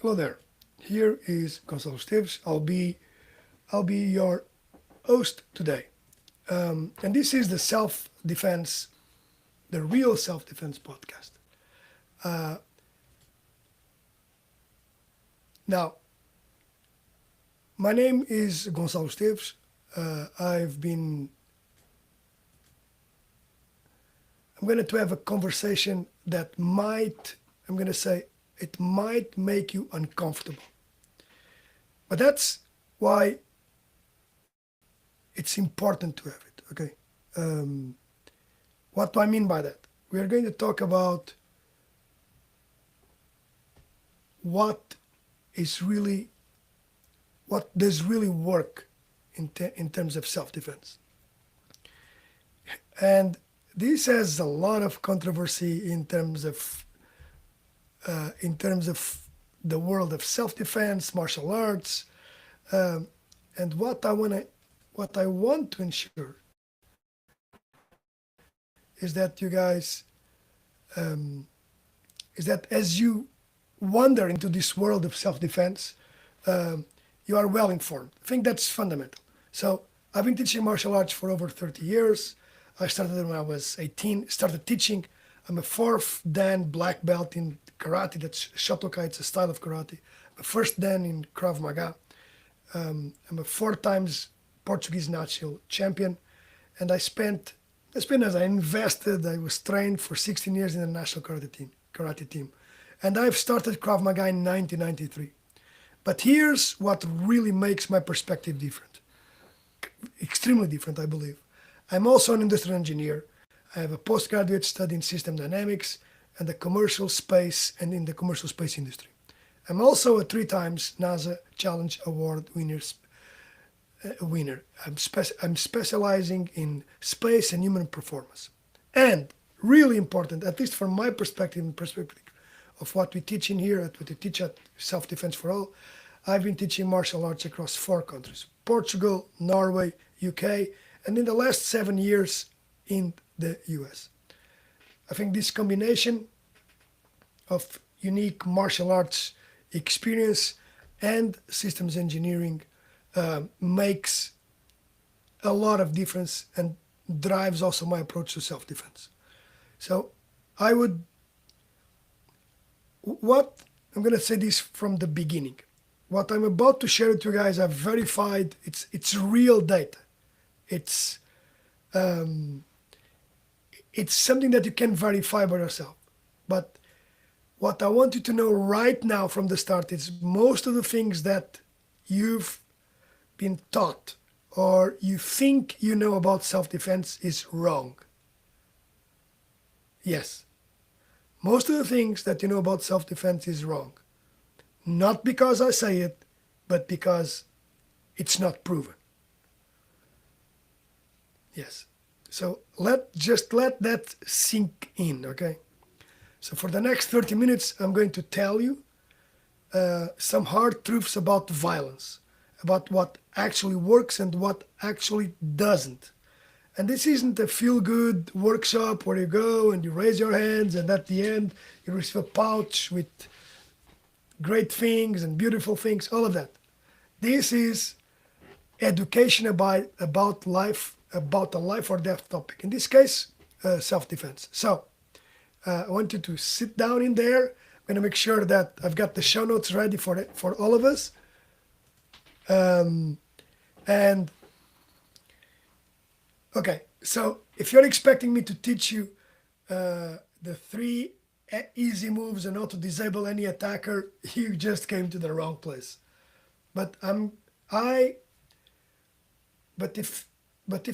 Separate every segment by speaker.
Speaker 1: Hello there. Here is Gonzalo Steves. I'll be your host today, and this is the self-defense, the real self-defense podcast. Uh, Now, my name is Gonzalo Steves. I've been. I'm going to have a conversation that might. I'm going to say it might make you uncomfortable. But that's why it's important to have it, okay? What do I mean by that? We are going to talk about what is really, what does really work in terms of self-defense. And this has a lot of controversy in terms of the world of self-defense, martial arts, and what I want to ensure is that you guys is that as you wander into this world of self-defense, you are well informed. I think that's fundamental. So I've been teaching martial arts for over 30 years. I started when I was 18. Started teaching. I'm a fourth Dan black belt in karate. That's Shotokai. It's a style of karate. I'm a first Dan in Krav Maga. I'm a 4 times Portuguese national champion, and I spent as I invested. I was trained for 16 years in the national karate team, and I've started Krav Maga in 1993. But here's what really makes my perspective different, extremely different, I believe. I'm also an industrial engineer. I have a postgraduate study in system dynamics and the commercial space and in the commercial space industry. I'm also a 3 times NASA Challenge Award winner. I'm specializing in space and human performance. And really important, at least from my perspective and perspective of what we teach in here, what we teach at Self-Defense for All, I've been teaching martial arts across 4 countries: Portugal, Norway, UK, and in the last 7 years in the US. I think this combination of unique martial arts experience and systems engineering makes a lot of difference and drives also my approach to self-defense. So I'm going to say this from the beginning. What I'm about to share with you guys, I've verified. It's real data. It's something that you can verify by yourself. But what I want you to know right now from the start is most of the things that you've been taught or you think you know about self-defense is wrong. Yes. Most of the things that you know about self-defense is wrong. Not because I say it, but because it's not proven. Yes. So let that sink in, okay? So for the next 30 minutes, I'm going to tell you some hard truths about violence, about what actually works and what actually doesn't. And this isn't a feel-good workshop where you go and you raise your hands and at the end you receive a pouch with great things and beautiful things, all of that. This is education about life, about a life or death topic. In this case, self-defense. So I want you to sit down in there. I'm going to make sure that I've got the show notes ready for all of us. And okay, so if you're expecting me to teach you the 3 easy moves on how to disable any attacker, you just came to the wrong place. But if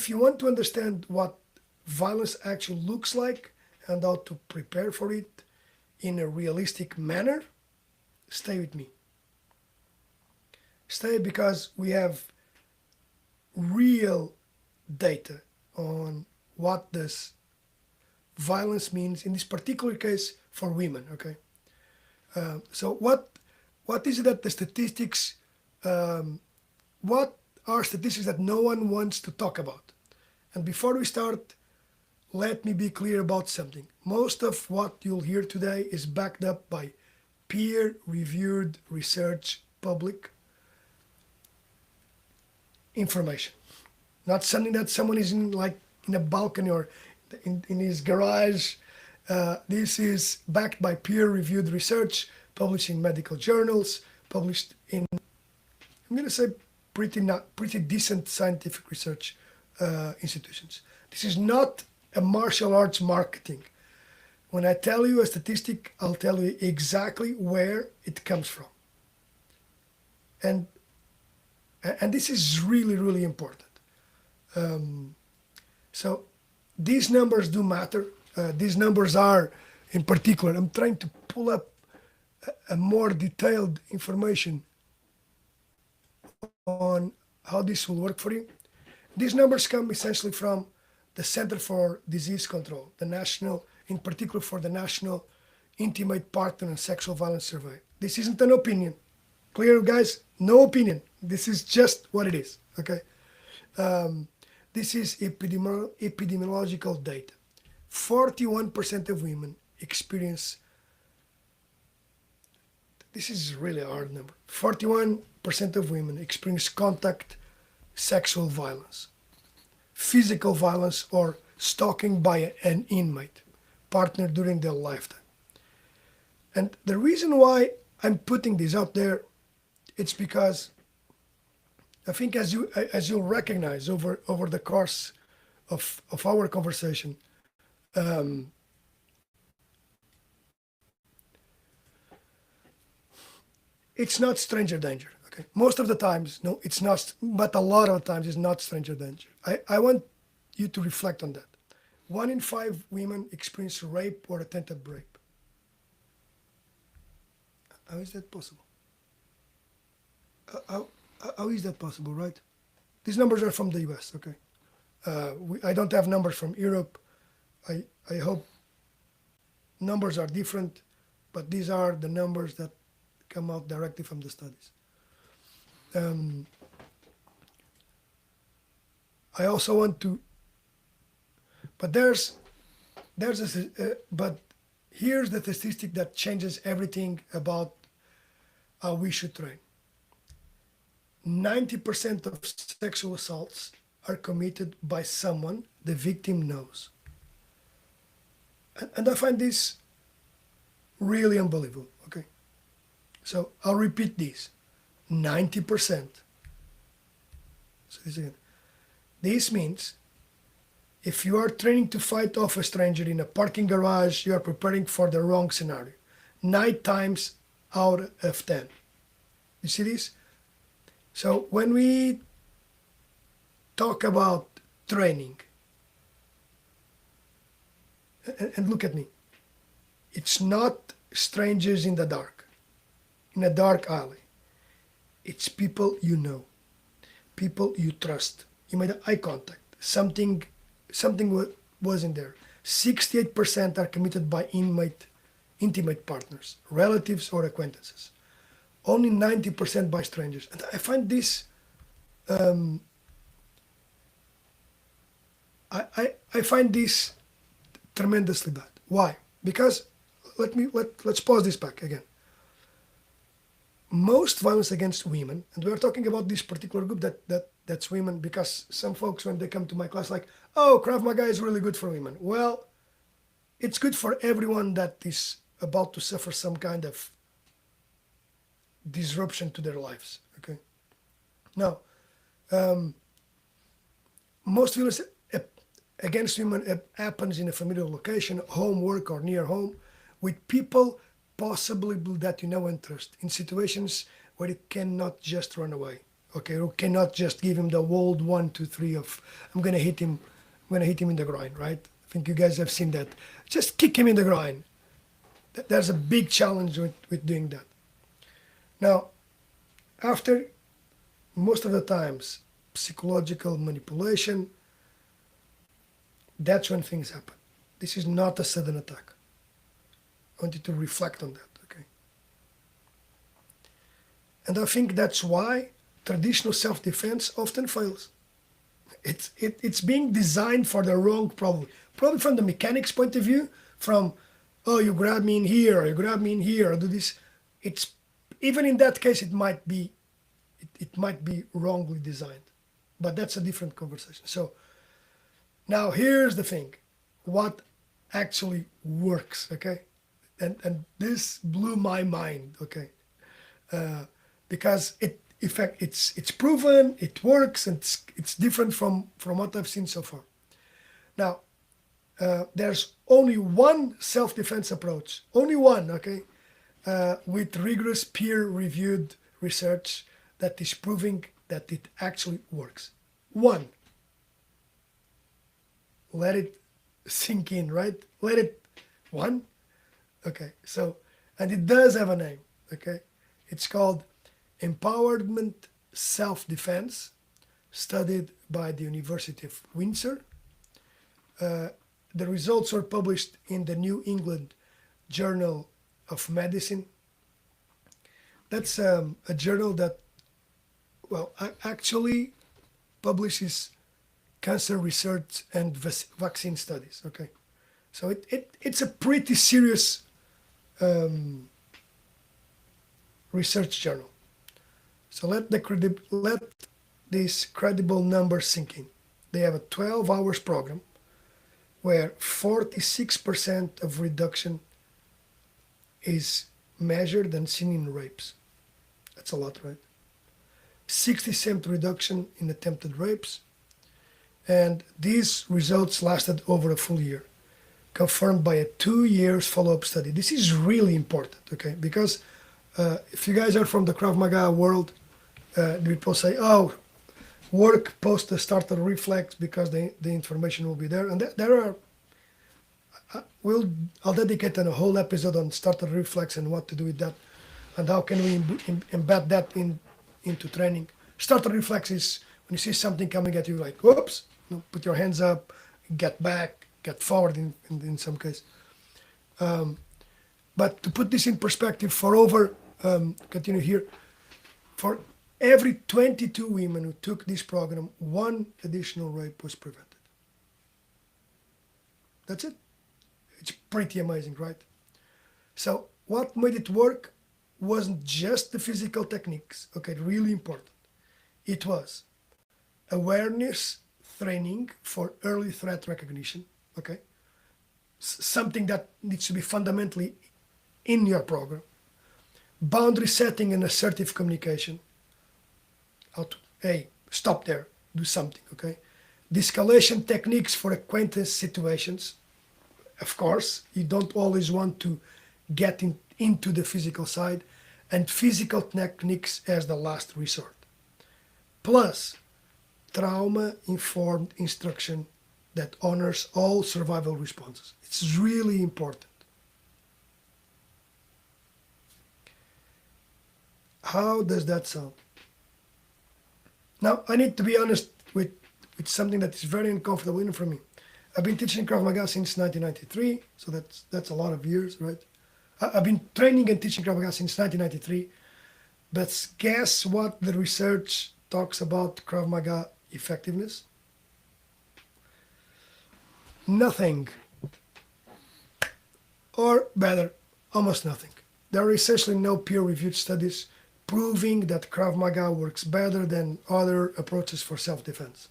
Speaker 1: you want to understand what violence actually looks like and how to prepare for it in a realistic manner, stay with me. Stay, because we have real data on what does violence means in this particular case for women, okay? So what is it that the statistics, what are statistics that no one wants to talk about? And before we start, let me be clear about something. Most of what you'll hear today is backed up by peer-reviewed research, public information. Not something that someone is in like in a balcony or in his garage. This is backed by peer-reviewed research, published in medical journals, published in, I'm going to say, pretty decent scientific research institutions. This is not a martial arts marketing. When I tell you a statistic, I'll tell you exactly where it comes from. And this is really, really important. So these numbers do matter. These numbers are, in particular, I'm trying to pull up a more detailed information on how this will work for you. These numbers come essentially from the Center for Disease Control, the national, in particular for the National Intimate Partner and Sexual Violence Survey. This isn't an opinion. Clear, guys? No opinion. This is just what it is, okay? This is epidemiological data. 41% of women experience, this is really a hard number, 41% of women experience contact sexual violence, physical violence, or stalking by an inmate partner during their lifetime. And the reason why I'm putting this out there, it's because I think as you'll recognize over the course of our conversation, it's not stranger danger. Okay, most of the times, no, it's not, but a lot of times it's not stranger danger. I want you to reflect on that. 1 in 5 women experience rape or attempted rape. How is that possible? How is that possible, right? These numbers are from the US, okay? I don't have numbers from Europe. I hope numbers are different, but these are the numbers that come out directly from the studies. I also want to, but but here's the statistic that changes everything about how we should train. 90% of sexual assaults are committed by someone the victim knows. And I find this really unbelievable, okay? So I'll repeat this, 90%. So this again. This means if you are training to fight off a stranger in a parking garage, you are preparing for the wrong scenario. 9 times out of 10. You see this? So when we talk about training, and look at me, it's not strangers in the dark, in a dark alley. It's people you know, people you trust. You made eye contact. Something was in there. 68% are committed by intimate partners, relatives or acquaintances. Only 90% by strangers. And I find this, I find this tremendously bad. Why? Because let's pause this back again. Most violence against women, and we're talking about this particular group that's women, because some folks when they come to my class like, oh, Krav Maga is really good for women. Well, it's good for everyone that is about to suffer some kind of disruption to their lives. Okay. Now, most violence against women happens in a familiar location, home, work, or near home, with people possibly that you know and trust, in situations where you cannot just run away. Okay, you cannot just give him the old 1, 2, 3 of I'm gonna hit him in the groin, right? I think you guys have seen that. Just kick him in the groin. There's a big challenge with doing that. Now, after most of the times psychological manipulation, that's when things happen. This is not a sudden attack. I want you to reflect on that, okay? And I think that's why traditional self-defense often fails. It's being designed for the wrong problem. Probably from the mechanics point of view, from, oh, you grab me in here, or you grab me in here, or do this. it's even in that case it might be wrongly designed, but that's a different conversation. So now here's the thing, what actually works, okay? And this blew my mind, okay? Because in fact it's proven, it works, and it's different from what I've seen so far. Now, there's only one self-defense approach, only one, okay, with rigorous peer-reviewed research that is proving that it actually works. One. Let it sink in, right? Let it, one. Okay, so, and it does have a name, okay? It's called Empowerment Self-Defense, studied by the University of Windsor. The results were published in the New England Journal of Medicine. That's a journal that, well, actually publishes cancer research and vaccine studies, okay? So it's a pretty serious research journal. So let these credible numbers sink in. They have a 12 hours program where 46% of reduction is measured and seen in rapes. That's a lot, right? 60% reduction in attempted rapes. And these results lasted over a full year, confirmed by a 2 years follow-up study. This is really important, okay? Because if you guys are from the Krav Maga world, people say, oh, work post the starter reflex because the information will be there. And there are, I'll dedicate a whole episode on starter reflex and what to do with that, and how can we embed that into training. Starter reflex is when you see something coming at you, like, whoops, put your hands up, get back, get forward in some case. But to put this in perspective, continue here, for every 22 women who took this program, one additional rape was prevented. That's it. It's pretty amazing, right? So what made it work wasn't just the physical techniques, okay, really important. It was awareness training for early threat recognition, okay? Something that needs to be fundamentally in your program. Boundary setting and assertive communication. Hey, stop there, do something, okay? De-escalation techniques for acquaintance situations. Of course, you don't always want to get into the physical side, and physical techniques as the last resort. Plus, trauma-informed instruction that honors all survival responses. It's really important. How does that sound? Now, I need to be honest with something that is very uncomfortable even for me. I've been teaching Krav Maga since 1993, so that's a lot of years, right? I've been training and teaching Krav Maga since 1993, but guess what the research talks about Krav Maga effectiveness? Nothing. Or better, almost nothing. There are essentially no peer-reviewed studies proving that Krav Maga works better than other approaches for self-defense.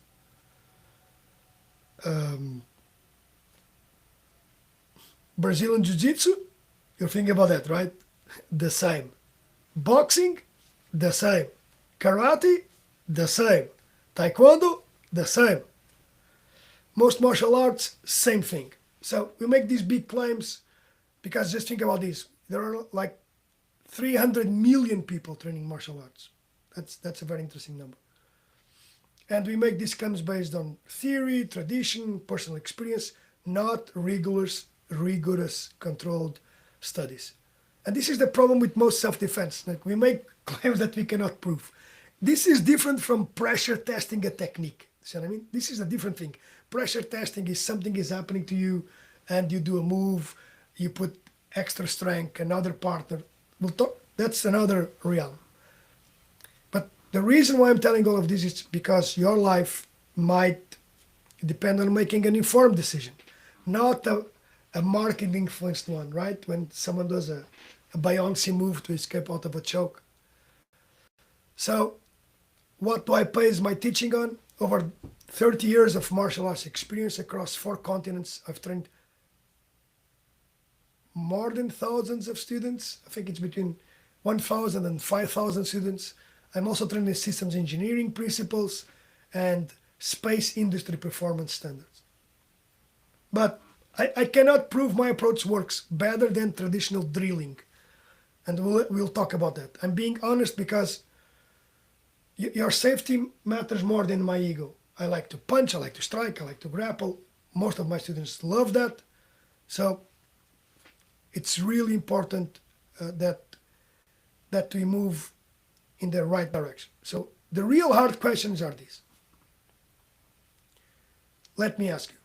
Speaker 1: Brazilian Jiu-Jitsu, you're thinking about that, right? The same. Boxing, the same. Karate, the same. Tae-Kwon-Do, the same. Most martial arts, same thing. So we make these big claims because just think about this. There are like 300 million people training martial arts. That's a very interesting number. And we make these claims based on theory, tradition, personal experience, not rigorous controlled studies. And this is the problem with most self-defense. Like, we make claims that we cannot prove. This is different from pressure testing a technique. See what I mean? This is a different thing. Pressure testing is something is happening to you and you do a move, you put extra strength, another partner. We'll talk, that's another realm. But the reason why I'm telling all of this is because your life might depend on making an informed decision, not a marketing influenced one, right? When someone does a a Beyoncé move to escape out of a choke. So what do I base my teaching on? Over 30 years of martial arts experience across 4 continents. I've trained more than thousands of students. I think it's between 1,000 and 5,000 students. I'm also trained in systems engineering principles and space industry performance standards. But I cannot prove my approach works better than traditional drilling. And we'll talk about that. I'm being honest because your safety matters more than my ego. I like to punch, I like to strike, I like to grapple. Most of my students love that. So it's really important that we move in the right direction. So the real hard questions are these. Let me ask you,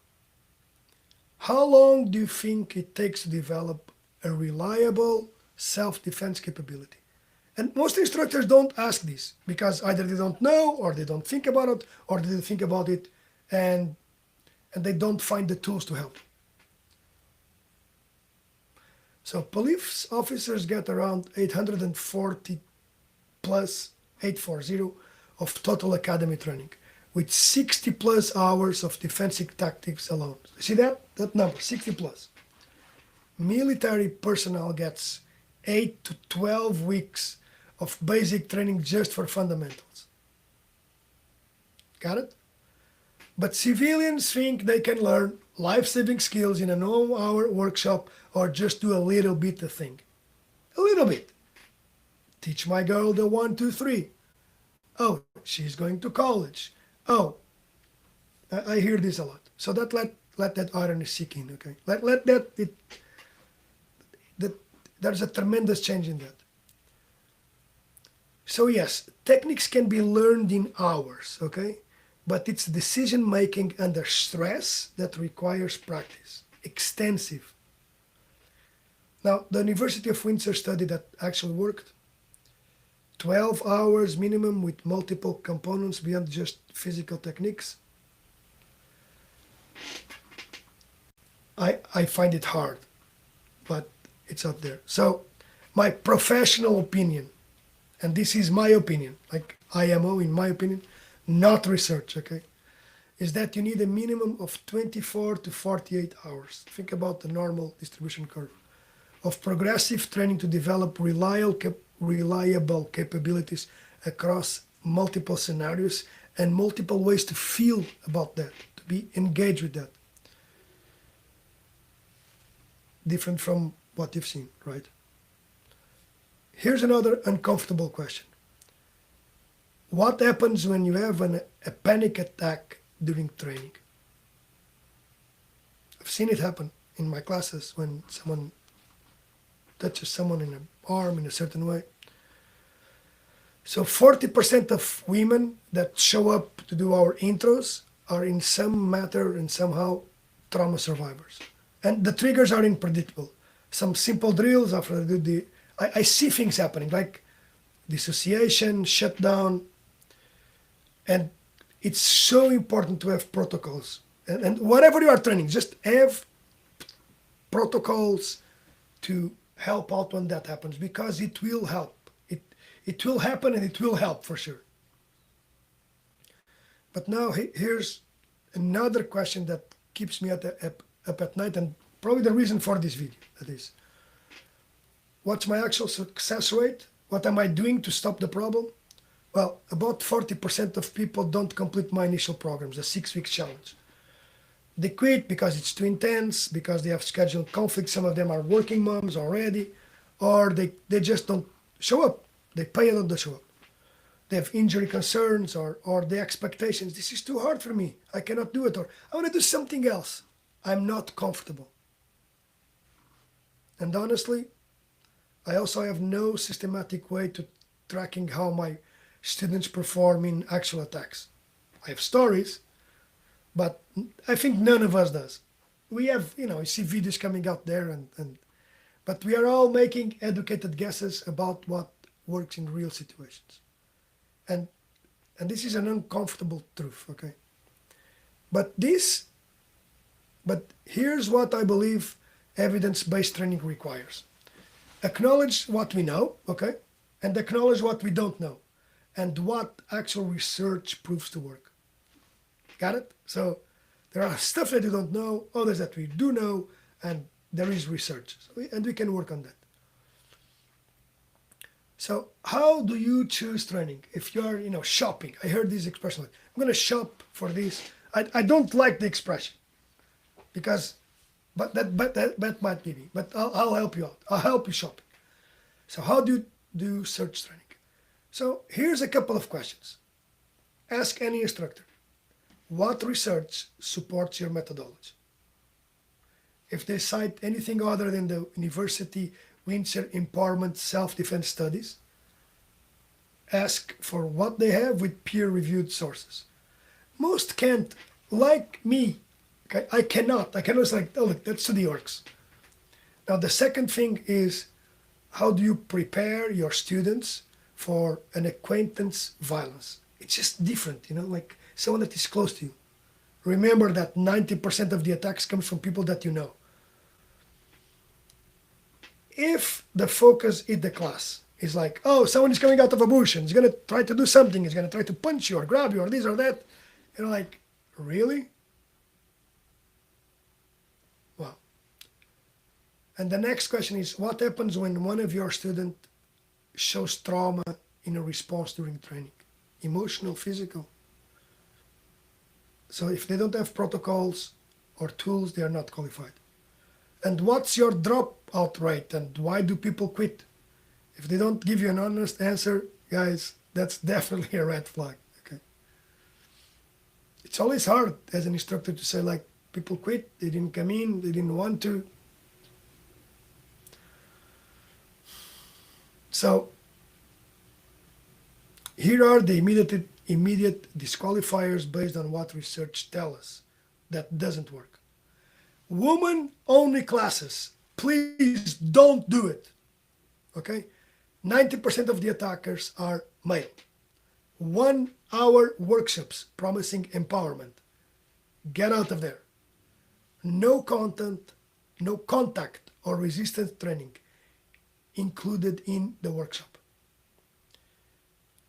Speaker 1: how long do you think it takes to develop a reliable self-defense capability? And most instructors don't ask this because either they don't know, or they don't think about it, or they think about it and they don't find the tools to help. So police officers get around 840 plus 840 of total academy training, with 60 plus hours of defensive tactics alone. See that number, 60 plus. Military personnel gets 8 to 12 weeks of basic training just for fundamentals. Got it? But civilians think they can learn life-saving skills in a 1-hour workshop or just do a little bit of thing. A little bit. Teach my girl the 1, 2, 3. Oh, she's going to college. Oh, I hear this a lot. So let that irony sink in, okay? There's a tremendous change in that. So yes, techniques can be learned in hours, okay? But it's decision making under stress that requires practice, extensive. Now, the University of Windsor study that actually worked, 12 hours minimum with multiple components beyond just physical techniques. I find it hard, but it's out there. So my professional opinion, and this is my opinion, like IMO in my opinion, not research, okay, is that you need a minimum of 24 to 48 hours. Think about the normal distribution curve of progressive training to develop reliable capabilities across multiple scenarios and multiple ways to feel about that, to be engaged with that. Different from what you've seen, right? Here's another uncomfortable question. What happens when you have a panic attack during training? I've seen it happen in my classes when someone touches someone in the arm in a certain way. So 40% of women that show up to do our intros are in some matter and somehow trauma survivors. And the triggers are unpredictable. Some simple drills after they do I see things happening like dissociation, shutdown, and it's so important to have protocols. And whatever you are training, just have protocols to help out when that happens, because it will help. It will happen and it will help for sure. But now here's another question that keeps me up at night, and probably the reason for this video, that is, what's my actual success rate? What am I doing to stop the problem? Well, about 40% of people don't complete my initial programs, the 6-week challenge. They quit because it's too intense, because they have scheduled conflicts. Some of them are working moms already, or they just don't show up. They pay and don't show up. They have injury concerns or the expectations. This is too hard for me. I cannot do it, or I want to do something else. I'm not comfortable. And honestly, I also have no systematic way to tracking how my students perform in actual attacks. I have stories, but I think none of us does. We have, you see videos coming out there, but we are all making educated guesses about what works in real situations. And this is an uncomfortable truth, okay? But here's what I believe evidence-based training requires. Acknowledge what we know, okay? And acknowledge what we don't know and what actual research proves to work. Got it? So there are stuff that you don't know, others that we do know, and there is research. And we can work on that. So how do you choose training? If you're, shopping, I heard this expression, like, I'm going to shop for this. I don't like the expression because, but that might be me. But I'll help you out. I'll help you shopping. So how do you do search training? So here's a couple of questions. Ask any instructor, what research supports your methodology? If they cite anything other than the University Windsor Empowerment Self-Defense Studies, ask for what they have with peer-reviewed sources. Most can't, like me. Okay? I cannot say, like, oh, look, that study works. Now, the second thing is, how do you prepare your students for an acquaintance violence? It's just different, like someone that is close to you. Remember that 90% of the attacks comes from people that you know. If the focus in the class is like, oh, someone is coming out of a bush and he's going to try to do something, he's going to try to punch you or grab you or this or that, like, really? Well, and the next question is, what happens when one of your students shows trauma in a response during training? Emotional, physical? So if they don't have protocols or tools, they are not qualified. And what's your dropout rate and why do people quit? If they don't give you an honest answer, guys, that's definitely a red flag. Okay. It's always hard as an instructor to say, like, people quit, they didn't come in, they didn't want to. So here are the immediate disqualifiers based on what research tells us that doesn't work. Women-only classes, please don't do it, okay? 90% of the attackers are male. 1 hour workshops promising empowerment. Get out of there. No content, no contact or resistance training included in the workshop.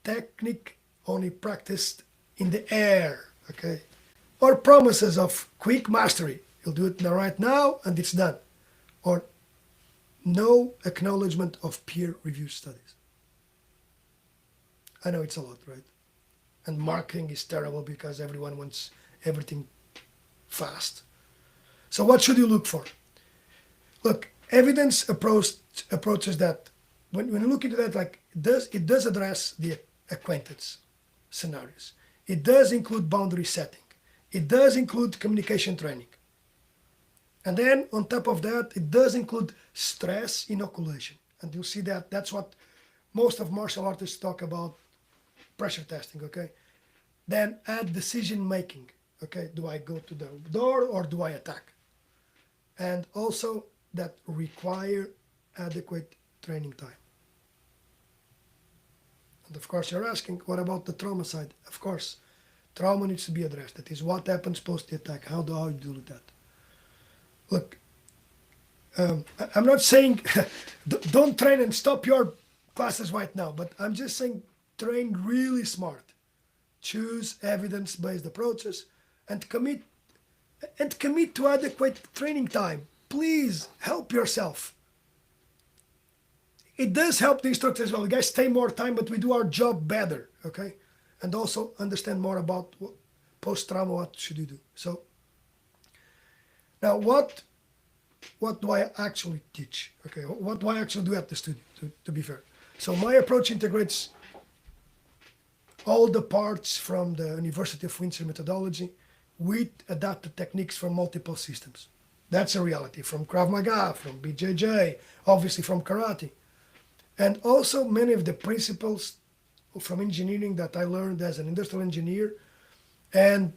Speaker 1: Technique only practiced in the air, okay? Or promises of quick mastery. You'll do it right now and it's done. Or no acknowledgement of peer review studies. I know it's a lot, right? And marketing is terrible because everyone wants everything fast. So what should you look for? Look, evidence approaches that, when you look into that, like, it does address the acquaintance scenarios. It does include boundary setting. It does include communication training. And then on top of that, it does include stress inoculation. And you'll see that that's what most of martial artists talk about, pressure testing, okay? Then add decision making, okay? Do I go to the door or do I attack? And also that require adequate training time. And of course you're asking, what about the trauma side? Of course, trauma needs to be addressed. That is what happens post the attack. How do you deal with that? Look, I'm not saying don't train and stop your classes right now, but I'm just saying train really smart. Choose evidence-based approaches and commit to adequate training time. Please help yourself. It does help the instructor as well. You guys stay more time, but we do our job better, okay? And also understand more about post-trauma, what should you do. So now, what do I actually teach? Okay, what do I actually do at the studio, to be fair? So my approach integrates all the parts from the University of Windsor methodology with adapted techniques from multiple systems. That's a reality, from Krav Maga, from BJJ, obviously from karate. And also many of the principles from engineering that I learned as an industrial engineer and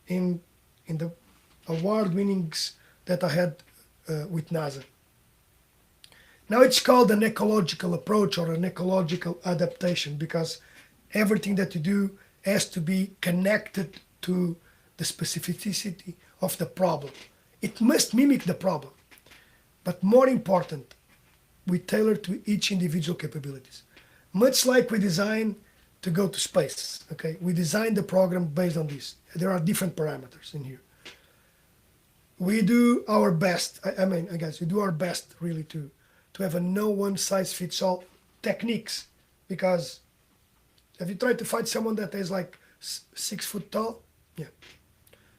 Speaker 1: in the award winnings that I had with NASA. Now it's called an ecological approach or an ecological adaptation because everything that you do has to be connected to the specificity of the problem. It must mimic the problem. But more important, we tailor to each individual capabilities. Much like we design to go to space, okay? We design the program based on this. There are different parameters in here. We do our best. I mean, I guess we do our best really to have a no one size fits all techniques, because have you tried to fight someone that is like 6 foot tall? Yeah.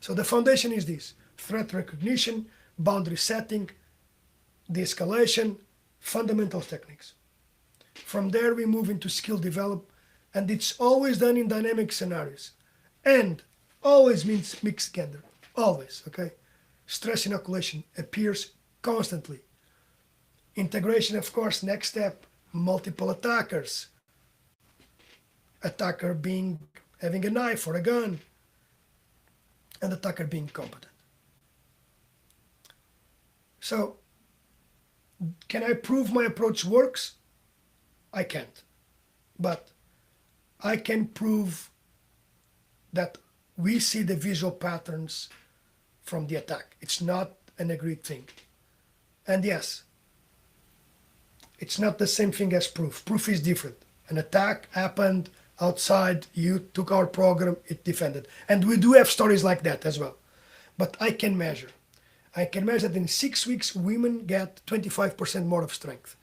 Speaker 1: So the foundation is this: threat recognition, boundary setting, de-escalation, fundamental techniques. From there, we move into skill development, and it's always done in dynamic scenarios. And always means mixed gender. Always, okay? Stress inoculation appears constantly. Integration, of course, next step, multiple attackers. Attacker being having a knife or a gun, and attacker being competent. So, can I prove my approach works? I can't. But I can prove that we see the visual patterns from the attack. It's not an agreed thing. And yes, it's not the same thing as proof. Proof is different. An attack happened outside, you took our program, it defended. And we do have stories like that as well. But I can measure. I can measure that in 6 weeks, women get 25% more of strength.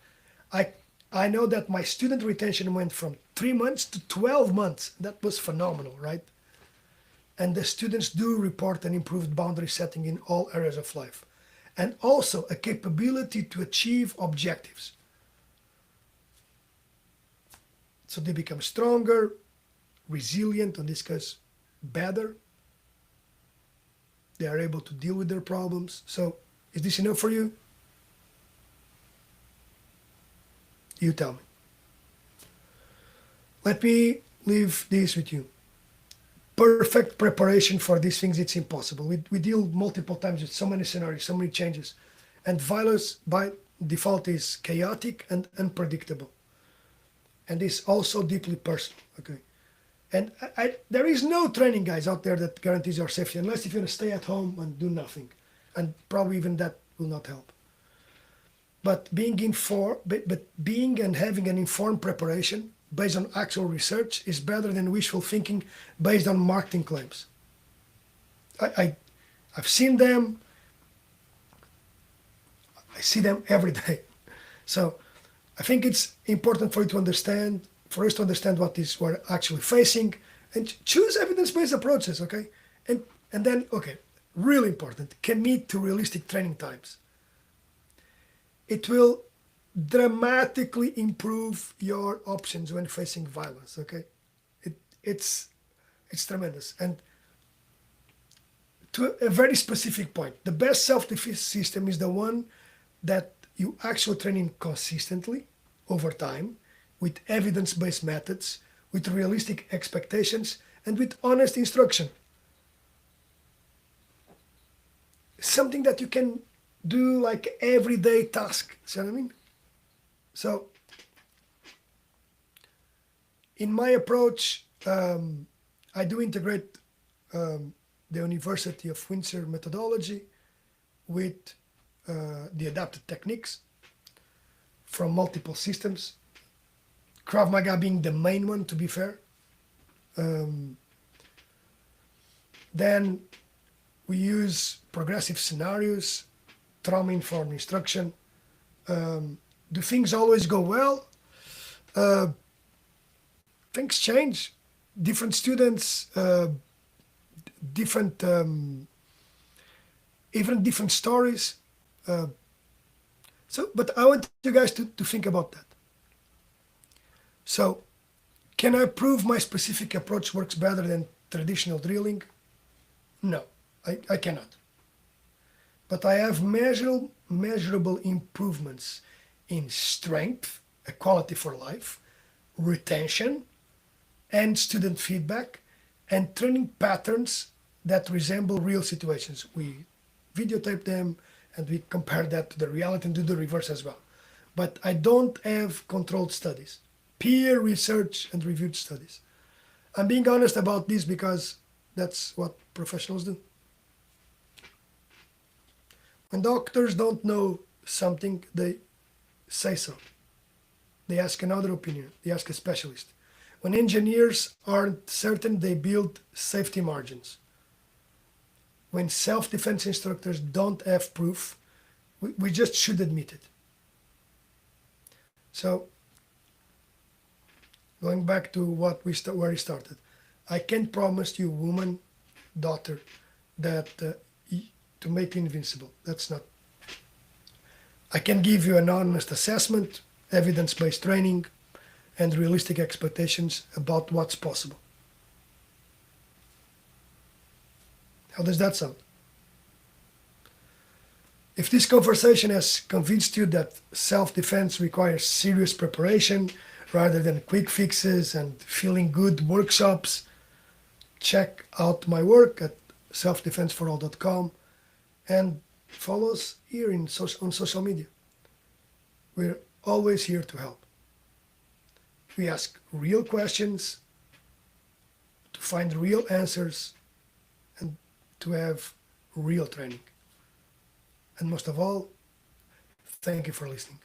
Speaker 1: I know that my student retention went from 3 months to 12 months. That was phenomenal, right? And the students do report an improved boundary setting in all areas of life. And also a capability to achieve objectives. So they become stronger, resilient, in this case, better. They are able to deal with their problems. So is this enough for you? You tell me. Let me leave this with you. Perfect preparation for these things, it's impossible. We deal multiple times with so many scenarios, so many changes. And violence by default is chaotic and unpredictable. And is also deeply personal, okay? And there is no training, guys, out there that guarantees your safety, unless if you're going to stay at home and do nothing. And probably even that will not help. But being being and having an informed preparation based on actual research is better than wishful thinking based on marketing claims. I've seen them. I see them every day. So I think it's important for us to understand what is we're actually facing, and choose evidence-based approaches, okay? And then, okay, really important, commit to realistic training times. It will dramatically improve your options when facing violence, okay? It's tremendous. And to a very specific point, the best self-defense system is the one that you actually train in consistently over time, with evidence-based methods, with realistic expectations, and with honest instruction. Something that you can do like everyday task, see what I mean? So, in my approach, I do integrate the University of Windsor methodology with the adapted techniques from multiple systems. Krav Maga being the main one, to be fair. Then we use progressive scenarios, trauma-informed instruction. Do things always go well? Things change. Different students, different, even different stories. But I want you guys to think about that. So, can I prove my specific approach works better than traditional drilling? No, I cannot. But I have measurable improvements in strength, equality for life, retention, and student feedback, and training patterns that resemble real situations. We videotape them and we compare that to the reality and do the reverse as well. But I don't have controlled studies, peer research and reviewed studies. I'm being honest about this because that's what professionals do. When doctors don't know something, they say so. They ask another opinion. They ask a specialist. When engineers aren't certain, they build safety margins. When self-defense instructors don't have proof, we just should admit it. So, going back to where we started, I can't promise you, woman, daughter, that to make you invincible. That's not. I can give you an honest assessment, evidence-based training, and realistic expectations about what's possible. How does that sound? If this conversation has convinced you that self-defense requires serious preparation rather than quick fixes and feeling good workshops, check out my work at selfdefenseforall.com and follow us here on social media. We're always here to help. We ask real questions to find real answers and to have real training. And most of all, thank you for listening.